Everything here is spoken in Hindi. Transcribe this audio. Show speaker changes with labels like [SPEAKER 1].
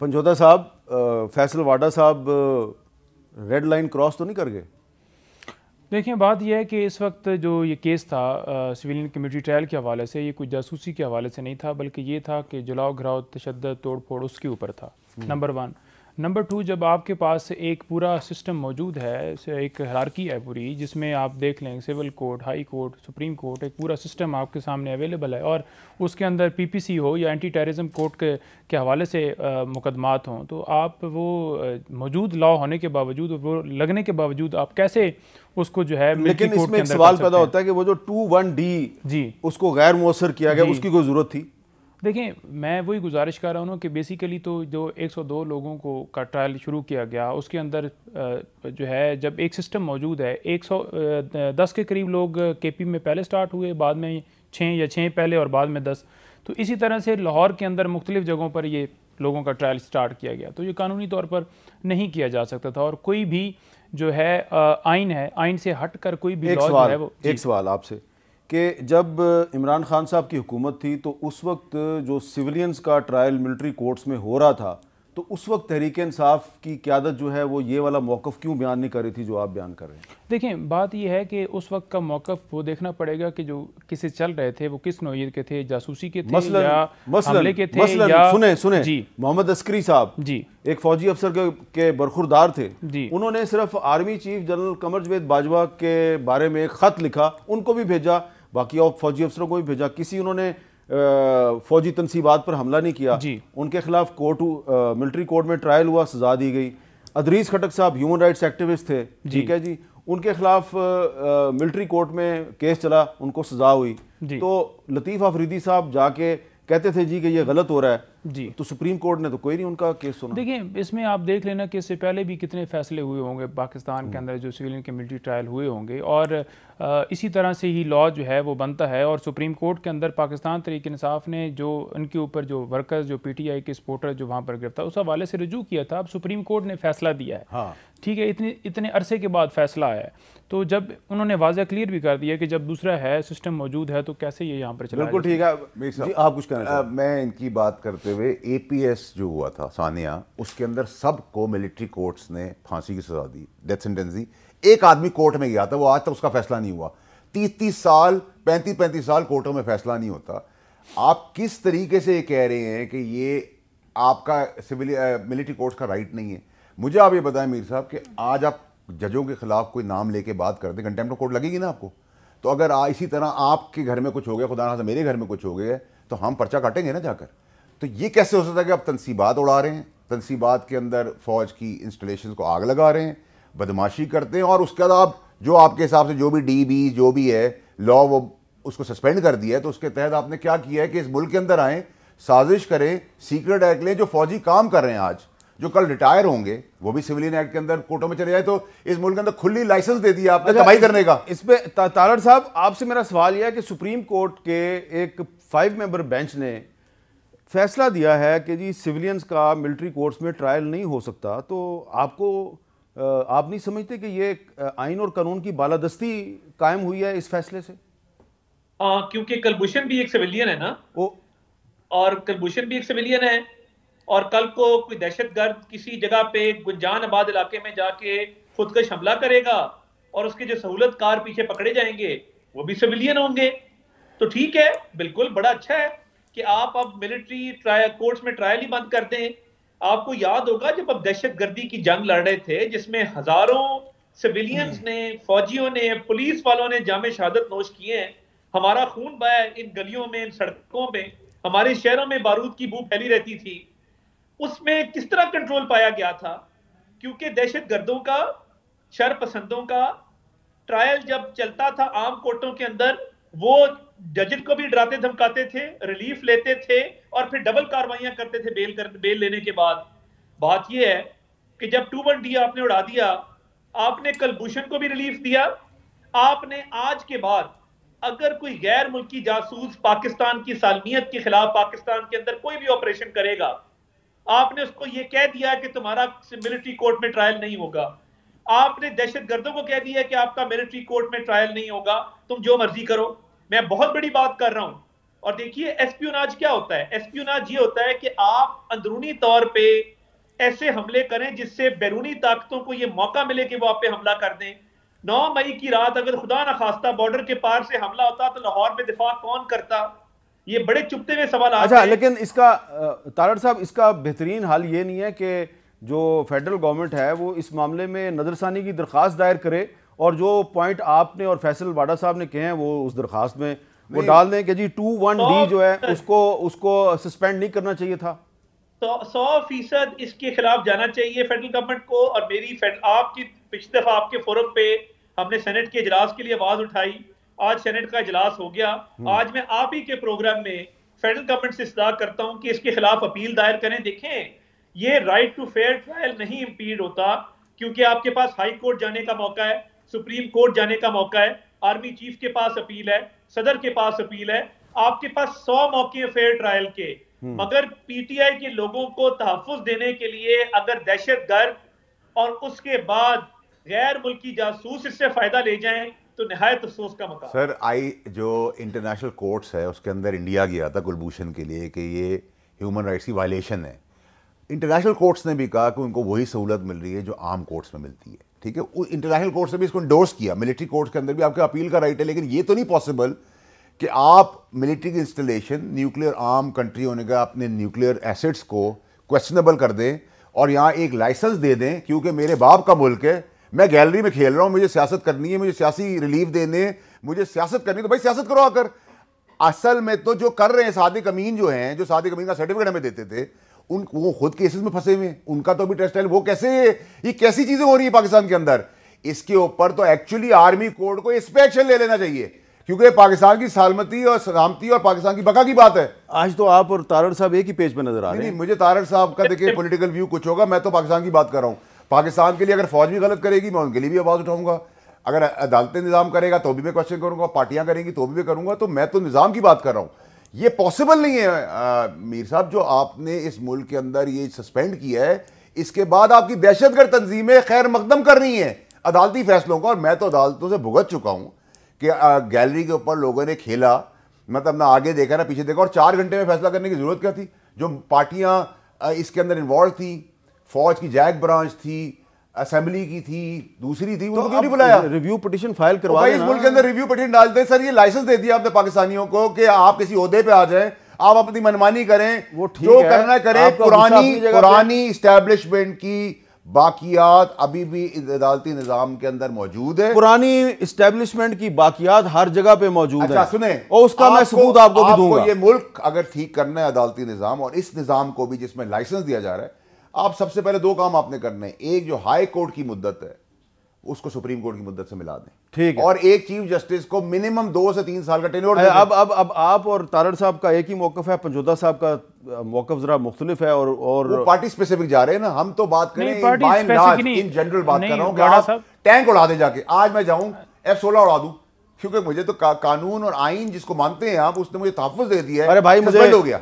[SPEAKER 1] पंजोदा साहब, फैसल वाडा साहब रेड लाइन क्रॉस तो नहीं कर गए?
[SPEAKER 2] देखिए, बात यह है कि इस वक्त जो ये केस था सिविलियन कम्युनिटी ट्रायल के हवाले से, ये कोई जासूसी के हवाले से नहीं था, बल्कि ये था कि जलाओ घराव तशद्दुद तोड़ फोड़ उसके ऊपर था। नंबर 1। नंबर 2, जब आपके पास एक पूरा सिस्टम मौजूद है, एक हायरार्की है पूरी, जिसमें आप देख लें civil court, high court, supreme court, एक पूरा सिस्टम आपके सामने अवेलेबल है, और उसके अंदर पीपीसी हो या एंटी टेररिज्म कोर्ट के हवाले से मुकदमात हों, तो आप वो मौजूद लॉ होने के बावजूद, वो लगने के बावजूद, आप कैसे उसको जो है मिलिट्री
[SPEAKER 1] लेकिन
[SPEAKER 2] कोर्ट
[SPEAKER 1] इसमें
[SPEAKER 2] के
[SPEAKER 1] एक
[SPEAKER 2] अंदर
[SPEAKER 1] सवाल
[SPEAKER 2] कर
[SPEAKER 1] पैदा
[SPEAKER 2] सकते
[SPEAKER 1] होता है कि वो जो 21D
[SPEAKER 2] जी
[SPEAKER 1] उसको गैर मुअस्सर किया गया,
[SPEAKER 2] जी।
[SPEAKER 1] उसकी कोई जरूरत थी?
[SPEAKER 2] देखिए, मैं वही गुजारिश कर रहा हूँ कि बेसिकली तो जो 102 लोगों को का ट्रायल शुरू किया गया, उसके अंदर जो है, जब एक सिस्टम मौजूद है, 110 के करीब लोग केपी में पहले स्टार्ट हुए, बाद में 6 पहले और बाद में 10, तो इसी तरह से लाहौर के अंदर मुख्तलिफ जगहों पर ये लोगों का ट्रायल स्टार्ट किया गया, तो ये कानूनी तौर पर नहीं किया जा सकता था। और कोई भी जो है आइन है, आइन से हट कर कोई भी लॉ जो है वो
[SPEAKER 1] एक सवाल आपसे कि जब इमरान खान साहब की हुकूमत थी तो उस वक्त जो सिविलियंस का ट्रायल मिलिट्री कोर्ट्स में हो रहा था, तो उस वक्त तहरीक इंसाफ की क़यादत जो है वो ये वाला मौक़िफ़ क्यों बयान नहीं कर रही थी जो आप बयान कर रहे हैं?
[SPEAKER 2] देखिए, बात यह है कि उस वक्त का मौक़िफ़ वो देखना पड़ेगा कि जो किसे चल रहे थे वो किस नौइयत के थे, जासूसी के थे या हमले के थे या
[SPEAKER 1] सुने
[SPEAKER 2] जी
[SPEAKER 1] मोहम्मद अस्करी साहब
[SPEAKER 2] जी
[SPEAKER 1] एक फौजी अफसर के बरखुरदार थे
[SPEAKER 2] जी।
[SPEAKER 1] उन्होंने सिर्फ आर्मी चीफ जनरल कमर जवेद बाजवा के बारे में एक ख़त लिखा, उनको भी भेजा, बाकी और फौजी अफसरों को भी भेजा, किसी उन्होंने फौजी तनसीबात पर हमला नहीं किया। उनके खिलाफ मिलिट्री कोर्ट में ट्रायल हुआ, सजा दी गई। अदरीस खटक साहब ह्यूमन राइट्स एक्टिविस्ट थे, ठीक है जी, उनके खिलाफ मिलिट्री कोर्ट में केस चला, उनको सजा हुई। तो लतीफ़ अफरीदी साहब जाके कहते थे जी कि ये गलत हो रहा है जी, तो सुप्रीम कोर्ट ने तो कोई नहीं उनका केस सुना।
[SPEAKER 2] देखिए, इसमें आप देख लेना कि इससे पहले भी कितने फैसले हुए होंगे पाकिस्तान के अंदर जो सिविलियन के मिलिट्री ट्रायल हुए होंगे, और इसी तरह से ही लॉ जो है वो बनता है। और सुप्रीम कोर्ट के अंदर पाकिस्तान तहरीक इंसाफ ने जो उनके ऊपर जो वर्कर्स, जो पीटीआई के सपोर्टर जो वहाँ पर गिरफ्तार, उस हवाले से रजू किया था। अब सुप्रीम कोर्ट ने फैसला दिया है,
[SPEAKER 1] हाँ
[SPEAKER 2] ठीक है, इतने अरसे के बाद फैसला आया है, तो जब उन्होंने वाज़ह क्लियर भी कर दिया कि जब दूसरा है सिस्टम मौजूद है तो कैसे ये यहाँ पर चला।
[SPEAKER 1] बिल्कुल ठीक है जी, आप कुछ कहना चाहिए?
[SPEAKER 3] मैं इनकी बात करते हुए एपीएस जो हुआ था सानिया, उसके अंदर सबको मिलिट्री कोर्ट्स ने फांसी की सजा दी, डेथ सेंटेंस दी। एक आदमी कोर्ट में गया था, वो आज तक उसका फैसला नहीं हुआ। 30-30 साल 35-35 साल कोर्टों में फैसला नहीं होता। आप किस तरीके से ये कह रहे हैं कि ये आपका मिलिट्री कोर्ट्स का राइट नहीं है? मुझे आप ये बताएं मीर साहब कि आज आप जजों के खिलाफ कोई नाम लेके बात कर दें, कंटेम्प्ट ऑफ कोर्ट लगेगी ना आपको? तो अगर इसी तरह आपके घर में कुछ हो गया, खुदा ना खास्ता मेरे घर में कुछ हो गया, तो हम पर्चा काटेंगे ना जाकर। तो ये कैसे हो सकता है कि आप तनसीबात उड़ा रहे हैं, तनसीबात के अंदर फौज की इंस्टॉलेशन को आग लगा रहे हैं, बदमाशी करते हैं, और उसके बाद आप जो आपके हिसाब से जो भी डीबी जो भी है लॉ वो उसको सस्पेंड कर दिया है, तो उसके तहत आपने क्या किया है कि इस मुल्क के अंदर आए, साजिश करें, सीक्रेट एक्ट लें। जो फौजी काम कर रहे हैं आज, जो कल रिटायर होंगे, वो भी सिविलियन एक्ट के अंदर कोर्टों में चले जाए, तो इस मुल्क के अंदर खुली लाइसेंस दे दिया आपने कमाई करने का।
[SPEAKER 1] इस पे तारड़ साहब आपसे मेरा सवाल यह है कि सुप्रीम कोर्ट के एक 5 मेंबर बेंच ने फैसला दिया है कि जी सिविलियंस का मिलिट्री कोर्ट्स में ट्रायल नहीं हो सकता, तो आप नहीं समझते कि ये आइन और कानून की बालादस्ती कायम हुई है इस फैसले से?
[SPEAKER 4] क्योंकि कलभूषण भी एक सिविलियन है ना, और कलभूषण भी एक सिविलियन है, और कल को कोई दहशतगर्द किसी जगह पे गुंजान आबाद इलाके में जाके खुदकश हमला करेगा और उसके जो सहूलतकार पीछे पकड़े जाएंगे वो भी सिविलियन होंगे। तो ठीक है, बिल्कुल बड़ा अच्छा है कि आप अब मिलिट्री ट्रायल कोर्ट्स में ट्रायल ही बंद कर दें। आपको याद होगा जब अब दहशतगर्दी की जंग लड़ रहे थे, जिसमें हजारों सिविलियंस ने, फौजियों ने, पुलिस वालों ने जामे शहादत नोश किए हैं, हमारा खून बहा है इन गलियों में, इन सड़कों में, हमारे शहरों में बारूद की बू फैली रहती थी। उसमें किस तरह कंट्रोल पाया गया था? क्योंकि दहशतगर्दों का, शर पसंदों का ट्रायल जब चलता था आम कोर्टों के अंदर, वो जज को भी डराते धमकाते थे, रिलीफ लेते थे और फिर डबल कार्रवाइयां करते थे बेल लेने के बाद। बात यह है कि जब 21D आपने उड़ा दिया, आपने कलभूषण को भी रिलीफ दिया, आपने आज के बाद अगर कोई गैर मुल्की जासूस पाकिस्तान की सालमियत के खिलाफ पाकिस्तान के अंदर कोई भी ऑपरेशन करेगा, आपने उसको यह कह दिया कि तुम्हारा मिलिट्री कोर्ट में ट्रायल नहीं होगा। आपने दहशतगर्दों को कह दिया कि आपका मिलिट्री कोर्ट में ट्रायल नहीं होगा, तुम जो मर्जी करो। मैं बहुत बड़ी बात कर रहा हूं और देखिए एस्पियोनाज क्या होता है, एस्पियोनाज ये होता है कि आप अंदरूनी तौर पे ऐसे हमले करें जिससे बैरूनी ताकतों को ये मौका मिले कि वो आप पे हमला कर दें। 9 मई की रात अगर खुदा ना खास्ता बॉर्डर के पार से हमला होता तो लाहौर में दिफा कौन करता? ये बड़े चुपते हुए सवाल आते
[SPEAKER 1] अच्छा,
[SPEAKER 4] हैं।
[SPEAKER 1] लेकिन इसका तारड़ साहब, इसका बेहतरीन हल ये नहीं है कि जो फेडरल गवर्नमेंट है वो इस मामले में नजरसानी की दरख्वास्त दायर करे और जो पॉइंट आपने और फैसल वाडा साहब ने कहे हैं वो उस दरख्वास्त में वो डाल दें कि जी 21D जो है उसको सस्पेंड नहीं करना चाहिए था?
[SPEAKER 4] 100% इसके खिलाफ जाना चाहिए फेडरल गवर्नमेंट को। और मेरी आपकी पिछले दफा आपके फोरम पे हमने सेनेट के इजलास के लिए आवाज उठाई, आज सेनेट का इजलास हो गया। आज मैं आप ही के प्रोग्राम में फेडरल गवर्नमेंट से इस्तदा करता हूं कि इसके खिलाफ अपील दायर करें। देखें, ये राइट टू फेयर ट्रायल नहीं इंपीड होता, क्योंकि आपके पास हाई कोर्ट जाने का मौका है, सुप्रीम कोर्ट जाने का मौका है, आर्मी चीफ के पास अपील है, सदर के पास अपील है, आपके पास 100 मौके हैं फेयर ट्रायल के। मगर पीटीआई के लोगों को तहफ्फुज देने के लिए अगर दहशतगर्द और उसके बाद गैर मुल्की जासूस इससे फायदा ले जाएं तो निहायत अफसोस का मकाम।
[SPEAKER 3] सर, जो इंटरनेशनल कोर्ट्स है उसके अंदर इंडिया गया था कुलभूषण के लिए कि ये ह्यूमन राइट्स की वायलेशन है। इंटरनेशनल कोर्ट्स ने भी कहा कि उनको वही सहूलत मिल रही है जो आम कोर्ट्स में मिलती है। ठीक है, इंटरनेशनल कोर्ट्स ने भी इसको इंडोर्स किया। मिलिट्री कोर्ट्स के अंदर भी आपके अपील का राइट है, लेकिन ये तो नहीं पॉसिबल कि आप मिलिट्री की इंस्टॉलेशन, न्यूक्लियर आर्म कंट्री होने का अपने न्यूक्लियर एसेट्स को क्वेश्चनेबल कर दें और यहाँ एक लाइसेंस दे दें क्योंकि मेरे बाप का मुल्क है, मैं गैलरी में खेल रहा हूँ, मुझे सियासत करनी है, मुझे सियासी रिलीफ देने, मुझे सियासत करनी है, तो भाई सियासत करो आकर। असल में तो जो कर रहे हैं सादिक अमीन जो हैं, जो सादिक अमीन का सर्टिफिकेट हमें देते थे, वो खुद केसेस में फंसे हुए हैं, उनका तो भी टेस्ट है। वो कैसे, ये कैसी चीजें हो रही है पाकिस्तान के अंदर? इसके ऊपर तो एक्चुअली आर्मी कोड को इस पे एक्शन ले लेना चाहिए, क्योंकि पाकिस्तान की सालमती और सलामती और पाकिस्तान की बका की बात है।
[SPEAKER 1] आज तो आप और तारड़ साहब एक ही पेज पे नजर आ रहे हैं।
[SPEAKER 3] मुझे तारड़ साहब का देखिए पॉलिटिकल व्यू कुछ होगा, मैं तो पाकिस्तान की बात कर रहा हूं। पाकिस्तान के लिए अगर फौज भी गलत करेगी मैं उनके लिए भी आवाज उठाऊंगा, अगर अदालतें निजाम करेगा तो भी मैं क्वेश्चन करूंगा, पार्टियां करेंगी तो भी मैं करूंगा। तो मैं तो निजाम की बात कर रहा हूं, ये पॉसिबल नहीं है मीर साहब जो आपने इस मुल्क के अंदर ये सस्पेंड किया है। इसके बाद आपकी दहशतगर्द तंजीमें खैर मकदम कर रही हैं अदालती फैसलों का, और मैं तो अदालतों से भुगत चुका हूं कि गैलरी के ऊपर लोगों ने खेला, मतलब ना आगे देखा ना पीछे देखा, और 4 घंटे में फैसला करने की जरूरत क्या थी? जो पार्टियां इसके अंदर इन्वॉल्व थी, फौज की जैक ब्रांच थी, असेंबली की थी, दूसरी थी, उनको क्यों नहीं बुलाया?
[SPEAKER 1] रिव्यू पिटीशन फाइल करवा
[SPEAKER 3] इस मुल्क के अंदर रिव्यू पिटीशन डालते। सर, ये लाइसेंस दे दिया आपने पाकिस्तानियों को कि आप किसी ओहदे पे आ जाएं, आप अपनी मनमानी करें,
[SPEAKER 1] वो
[SPEAKER 3] जो करना करें। पुरानी इस्टेब्लिशमेंट की बाकियात अभी भी अदालती निजाम के अंदर मौजूद है।
[SPEAKER 1] पुरानी इस्टेब्लिशमेंट की बाकियात हर जगह पे मौजूद
[SPEAKER 3] अच्छा,
[SPEAKER 1] है।
[SPEAKER 3] सुने,
[SPEAKER 1] और उसका मैं सबूत आपको भी दूंगा।
[SPEAKER 3] ये मुल्क अगर ठीक करना है अदालती निजाम और इस निजाम को भी जिसमें लाइसेंस दिया जा रहा है, आप सबसे पहले 2 काम आपने करने हैं। एक, जो हाई कोर्ट की मुद्दत है उसको सुप्रीम कोर्ट की मुद्दत से मिला दें, ठीक है, और एक चीफ जस्टिस को मिनिमम 2 से 3 साल का टेन्योर दें।
[SPEAKER 1] अब आप और तारड़ साहब का एक ही मौकफ है, पंजोदा साहब का मौकफ जरा मुख्तलिफ है, और
[SPEAKER 3] पार्टी स्पेसिफिक जा रहे हैं ना। हम तो बात करें इन जनरल बात कर रहा हूं कि आप टैंक उड़ा दे जाके। आज मैं जाऊं F-16 उड़ा दूं, क्योंकि मुझे तो कानून और आइन जिसको मानते हैं आप, उसने मुझे तहफ्फुज़ दे दिया है।
[SPEAKER 1] अरे भाई, मुझे
[SPEAKER 3] हो गया।